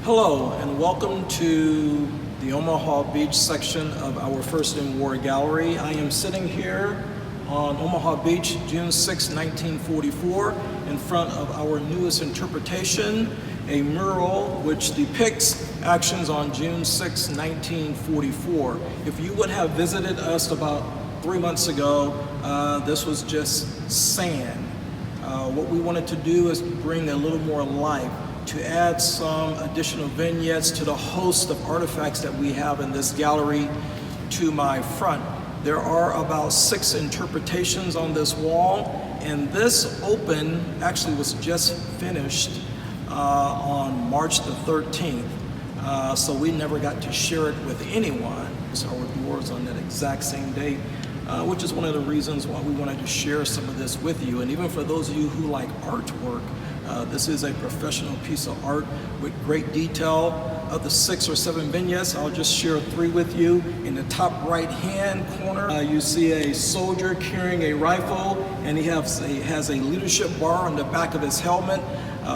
Hello and welcome to the Omaha Beach section of our First in War Gallery. I am sitting here on Omaha Beach, June 6, 1944, in front of our newest interpretation, a mural which depicts actions on June 6, 1944. If you would have visited us about 3 months ago, this was just sand. What we wanted to do is bring a little more life, to add some additional vignettes to the host of artifacts that we have in this gallery to my front. There are about 6 interpretations on this wall, and this actually was just finished on March the 13th. So we never got to share it with anyone. So our doors on that exact same date, which is one of the reasons why we wanted to share some of this with you. And even for those of you who like artwork, this is a professional piece of art with great detail. Of the 6 or 7 vignettes, I'll just share 3 with you. In the top right hand corner, you see a soldier carrying a rifle, and he has a leadership bar on the back of his helmet.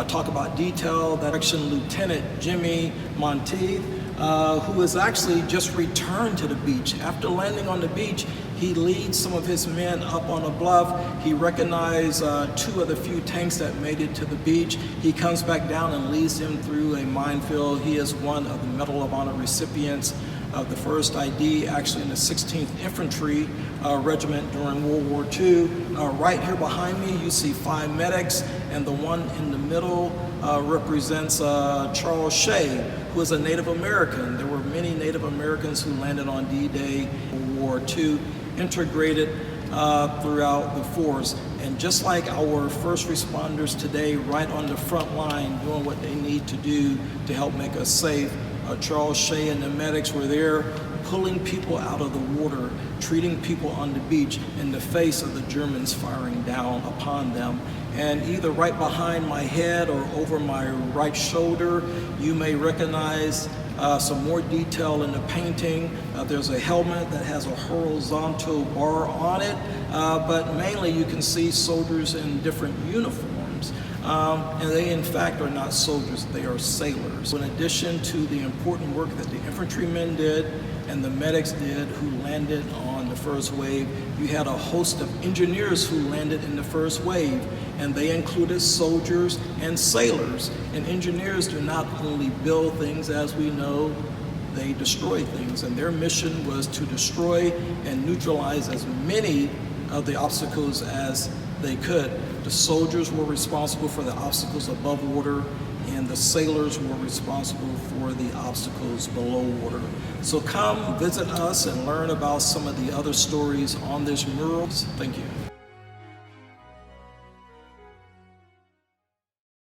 Talk about detail. That action Lieutenant Jimmy Monteith, who has actually just returned to the beach. After landing on the beach, he leads some of his men up on a bluff. He recognized 2 of the few tanks that made it to the beach. He comes back down and leads them through a minefield. He is one of the Medal of Honor recipients of the 1st ID, actually in the 16th Infantry Regiment during World War II. Right here behind me, you see 5 medics, and the one in the middle represents Charles Shea, who is a Native American. There were many Native Americans who landed on D-Day, World War II, integrated throughout the force. And just like our first responders today, right on the front line, doing what they need to do to help make us safe, Charles Shea and the medics were there pulling people out of the water, treating people on the beach in the face of the Germans firing down upon them. And either right behind my head or over my right shoulder, you may recognize some more detail in the painting. There's a helmet that has a horizontal bar on it, but mainly you can see soldiers in different uniforms. And they in fact are not soldiers, they are sailors. In addition to the important work that the infantrymen did and the medics did who landed on the first wave, you had a host of engineers who landed in the first wave, and they included soldiers and sailors. And engineers do not only build things, as we know, they destroy things, and their mission was to destroy and neutralize as many of the obstacles as they could. The soldiers were responsible for the obstacles above water, and the sailors were responsible for the obstacles below water. So come visit us and learn about some of the other stories on this mural. Thank you.